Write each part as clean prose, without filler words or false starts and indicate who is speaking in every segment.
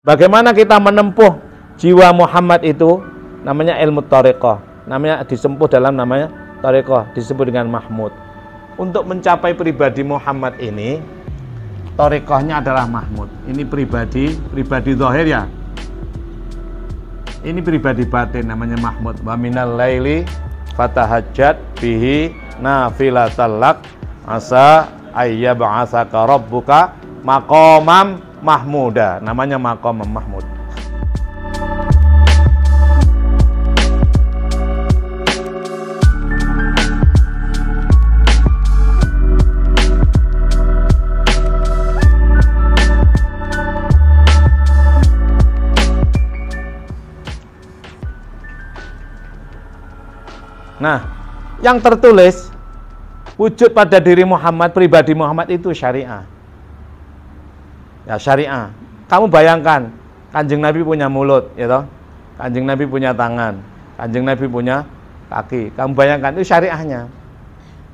Speaker 1: Bagaimana kita menempuh jiwa Muhammad itu? Namanya ilmu thariqah. Namanya disempuh dalam namanya thariqah, disebut dengan Mahmud. Untuk mencapai pribadi Muhammad ini, thariqahnya adalah Mahmud. Ini pribadi zahir ya. Ini pribadi batin namanya Mahmud. Wa minal laili fatahajjat bihi nafilatan lak asa ayyab'atsaka rabbuka maqamam mahmuda. Namanya maqamam mahmud. Nah, yang tertulis wujud pada diri Muhammad, pribadi Muhammad itu syariah. Ya, syariah. Kamu bayangkan, Kanjeng Nabi punya mulut, ya toh? Kanjeng Nabi punya tangan, Kanjeng Nabi punya kaki. Kamu bayangkan itu syariahnya.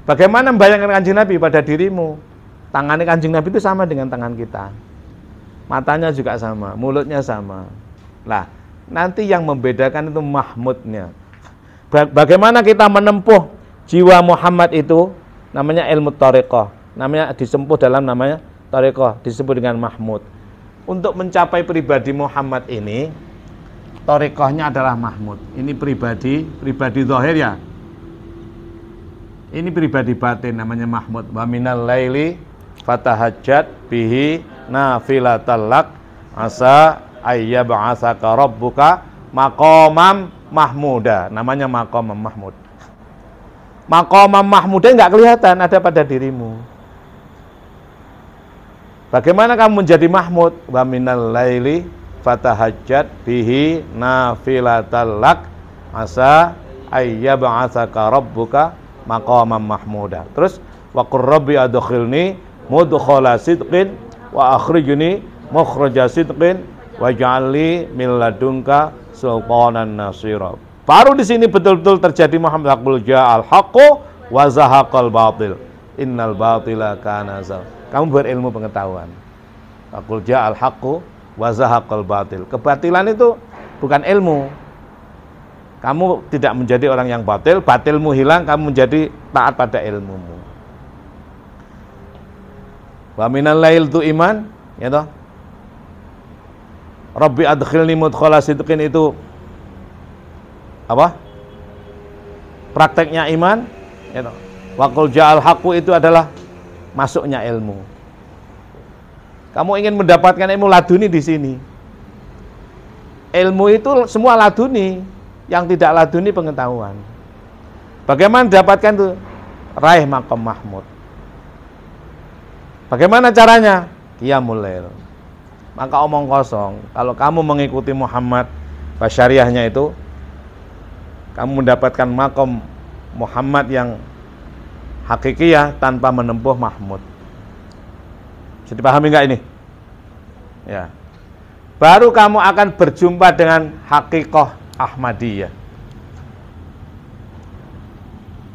Speaker 1: Bagaimana membayangkan Kanjeng Nabi pada dirimu? Tangannya Kanjeng Nabi itu sama dengan tangan kita. Matanya juga sama, mulutnya sama. Lah, nanti yang membedakan itu mahmudnya. Bagaimana kita menempuh jiwa Muhammad itu? Namanya ilmu thariqah. Namanya disempuh dalam namanya thariqah, disebut dengan Mahmud. Untuk mencapai pribadi Muhammad ini, thariqahnya adalah Mahmud. Ini pribadi zahir ya. Ini pribadi batin namanya Mahmud. Wa minal laili fatahajjat bihi nafilatan lak asa ayyab'atsaka rabbuka maqamam mahmuda. Namanya maqamam mahmud. Maqamam mahmuda enggak kelihatan, ada pada dirimu. Bagaimana kamu menjadi mahmud? Wa minal laili fatahajjat bihi nafilatan lak asa ayyab'atsaka rabbuka maqamam mahmuda. Terus wa qur rabbi adkhilni mudkhala sidqin wa akhrijni mukhraja sidqin waj'alni min ladunka sultanan nasira. Baru di sini betul-betul terjadi Muhammad yaqul ja'al haqqu wa zahaqal batil innal batila kana zal. Kamu berilmu pengetahuan. Yaqul ja'al haqqu wa zahaqal batil. Kebatilan itu bukan ilmu. Kamu tidak menjadi orang yang batil, batilmu hilang, kamu menjadi taat pada ilmumu. Wa minal lail tu iman, ya toh? Rabbi adkhilni mudkhala sidqin itu apa? Prakteknya iman, ya toh. Wa qul ja'al haqqu itu adalah masuknya ilmu. Kamu ingin mendapatkan ilmu laduni di sini. Ilmu itu semua laduni, yang tidak laduni pengetahuan. Bagaimana mendapatkan itu? Raih maqam mahmud. Bagaimana caranya? Qiyamul lail. Maka omong kosong. Kalau kamu mengikuti Muhammad, basyariahnya itu, kamu mendapatkan maqam Muhammad yang hakikiyah tanpa menempuh mahmud. Bisa dipahami enggak ini? Ya. Baru kamu akan berjumpa dengan hakikah Ahmadiyah.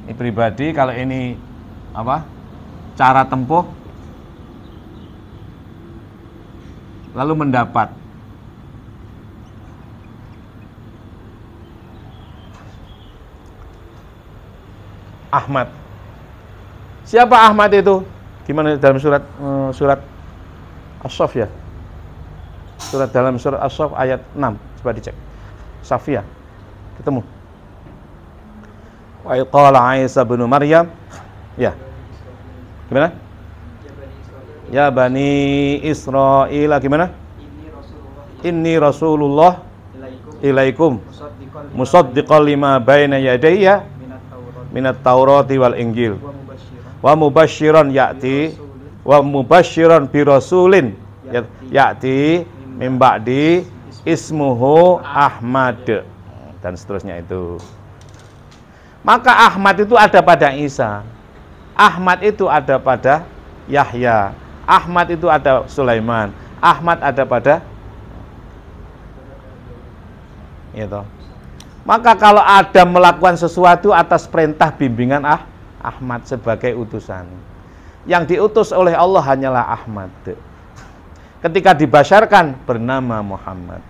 Speaker 1: Ini pribadi, kalau ini apa? Cara tempuh, lalu mendapat. Ahmad. Siapa Ahmad itu? Gimana dalam surat As-Saff ya? Surat dalam surat As-Saff ayat 6. Coba dicek. Safiyah. Ketemu. Wa qala Isa bin Maryam. Ya. Gimana? Ya Bani Israil, gimana? Inni Rasulullah ilaikum musaddiqan lima baina yadayya minat Taurati wal Injil wa mubasysyiran bi rasulin ya'ti min ba'di ismuhu Ahmad, dan seterusnya itu. Maka Ahmad itu ada pada Isa, Ahmad itu ada pada Yahya, Ahmad itu ada Sulaiman, Ahmad ada pada itu. Maka kalau Adam melakukan sesuatu atas perintah bimbingan Ahmad sebagai utusan, yang diutus oleh Allah hanyalah Ahmad. ketika dibasyarkan bernama Muhammad.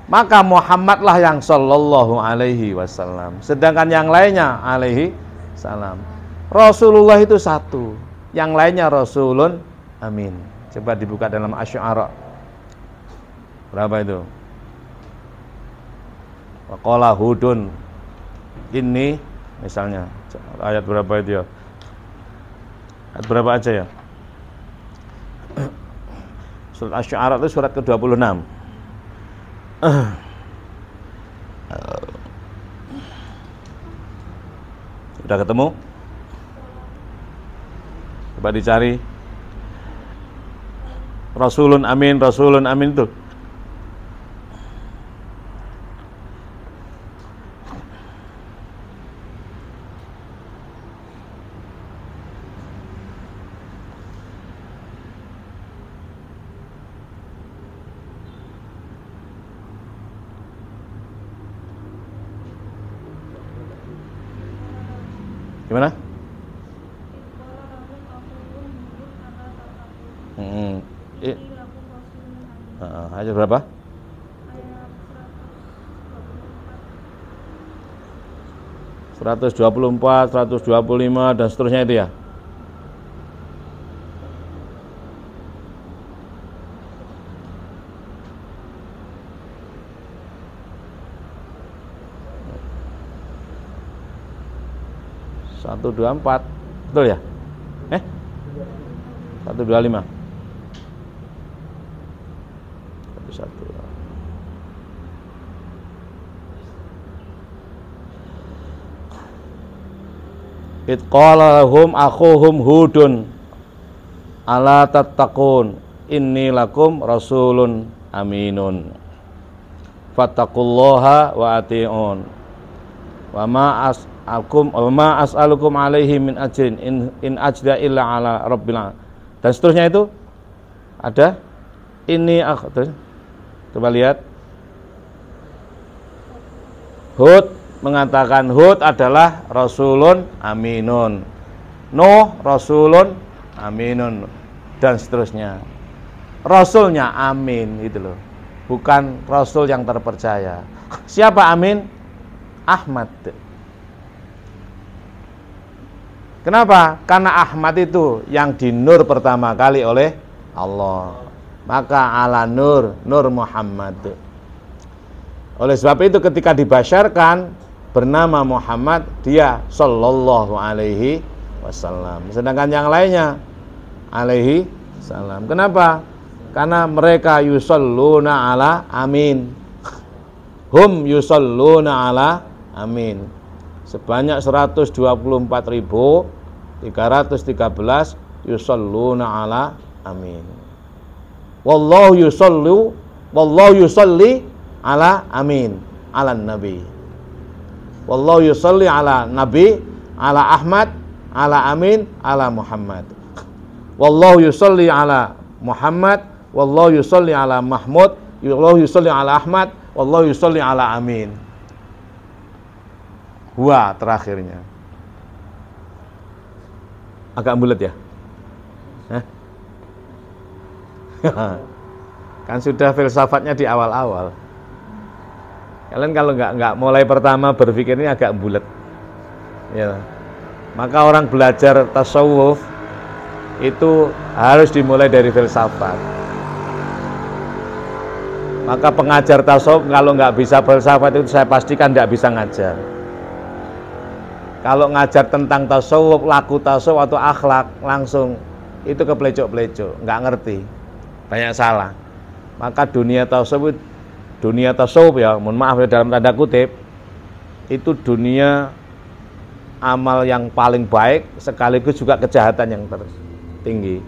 Speaker 1: Maka Muhammadlah yang sallallahu alaihi wasallam. Sedangkan yang lainnya alaihi salam. Rasulullah itu satu, yang lainnya Rasulun amin. Coba dibuka dalam Asy-Syu'ara. Berapa itu? Waqala Hudun. Ini misalnya ayat berapa itu ya? Ayat berapa aja ya? Surat Asy-Syu'ara itu surat ke-26. Sudah ketemu? Coba dicari. Rasulun amin itu. Gimana? Ayat berapa? 124, 125 dan seterusnya itu ya. Satu dua empat, betul ya? 125. Satu. Id qala lahum akhuhum Hudun ala tattaqun inni lakum rasulun aminun fattaqullaha wa ati'un wa ma as'alukum alaihi min ajrin in ajra illa ala rabbil alamin. Dan seterusnya itu ada ini coba lihat. Hud mengatakan Hud adalah rasulun aminun, Nuh rasulun aminun, dan seterusnya. Rasulnya amin itu loh, bukan rasul yang terpercaya. Siapa amin? Ahmad. Kenapa? Karena Ahmad itu yang dinur pertama kali oleh Allah. Maka ala nur Muhammad. Oleh sebab itu ketika dibasyarkan bernama Muhammad, dia sallallahu alaihi wasallam. Sedangkan yang lainnya alaihi salam. Kenapa? Karena mereka yusalluna ala amin. Hum yusalluna ala amin. Sebanyak 124.313 yusalluna ala amin. Wallahu yusalli ala amin ala nabi. Wallahu yusalli ala nabi, ala Ahmad, ala amin, ala Muhammad. Wallahu yusalli ala Muhammad, wallahu yusalli ala Mahmud, wallahu yusalli ala Ahmad, wallahu yusalli ala amin. Huwa terakhirnya. Agak bulat ya? Kan sudah filsafatnya di awal-awal. Kalian kalau nggak mulai pertama berpikir ini agak bulat, ya. Maka orang belajar tasawuf itu harus dimulai dari filsafat. Maka pengajar tasawuf kalau nggak bisa filsafat itu saya pastikan nggak bisa ngajar. Kalau ngajar tentang tasawuf, laku tasawuf atau akhlak langsung itu keplecok-plecok, nggak ngerti, banyak salah. Maka dunia tasawuf ya, mohon maaf ya dalam tanda kutip, itu dunia amal yang paling baik sekaligus juga kejahatan yang tertinggi.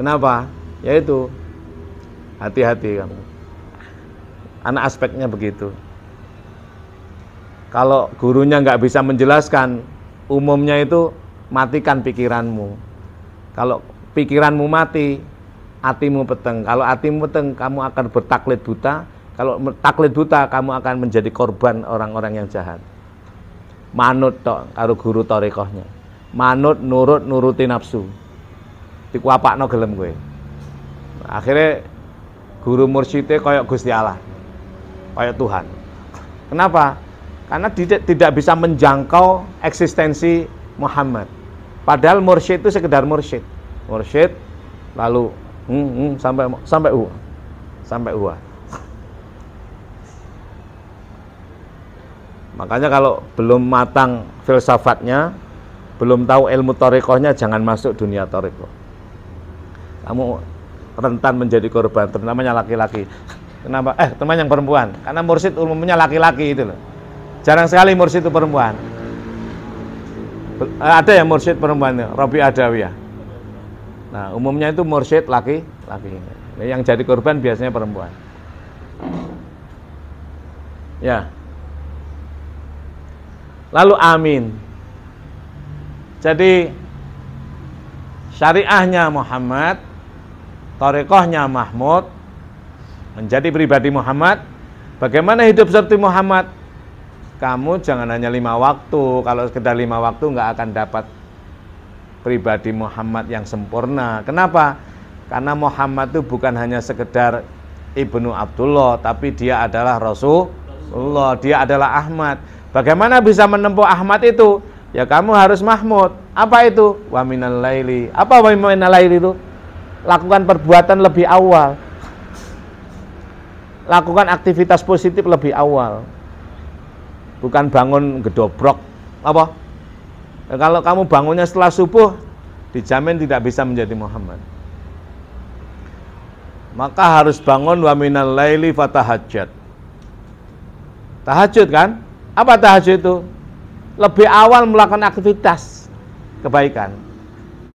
Speaker 1: Kenapa? Yaitu hati-hati kamu. Anak aspeknya begitu. Kalau gurunya nggak bisa menjelaskan, umumnya itu matikan pikiranmu. Kalau pikiranmu mati, hatimu peteng. Kalau hatimu peteng, kamu akan bertaklid buta. Kalau taklid buta, kamu akan menjadi korban orang-orang yang jahat. Manut tok karo guru thariqahnya. Manut nuruti nafsu. dikuapakno gelem kowe. Akhirnya guru mursyidnya kayak Gusti Allah, kayak Tuhan. Kenapa? Karena tidak bisa menjangkau eksistensi Muhammad. Padahal mursyid itu sekedar mursyid. Mursyid lalu sampai uwa. Makanya kalau belum matang filsafatnya, belum tahu ilmu thariqahnya, jangan masuk dunia thariqah. Kamu rentan menjadi korban, terutamanya laki-laki. Kenapa? Teman yang perempuan. Karena mursyid umumnya laki-laki itu loh. Jarang sekali mursyid itu perempuan. Ada yang mursyid perempuan, Robi Adawiyah. Nah, umumnya itu mursyid laki-laki. Yang jadi korban biasanya perempuan. Ya. Lalu amin. Jadi syariahnya Muhammad, thariqahnya Mahmud, menjadi pribadi Muhammad. Bagaimana hidup seperti Muhammad? Kamu jangan hanya 5 waktu. Kalau sekedar 5 waktu nggak akan dapat pribadi Muhammad yang sempurna. Kenapa? Karena Muhammad itu bukan hanya sekedar Ibnu Abdullah, tapi dia adalah Rasulullah, dia adalah Ahmad. Bagaimana bisa menempuh Ahmad itu? Ya kamu harus Mahmud. Apa itu? Wa minal laili. Apa wa minal laili itu? Lakukan perbuatan lebih awal. Lakukan aktivitas positif lebih awal. Bukan bangun gedobrok. Apa? Ya, kalau kamu bangunnya setelah subuh, dijamin tidak bisa menjadi Muhammad. Maka harus bangun wa minal laili fatahajjat. Tahajud kan? Apa tahajud itu? Lebih awal melakukan aktivitas kebaikan.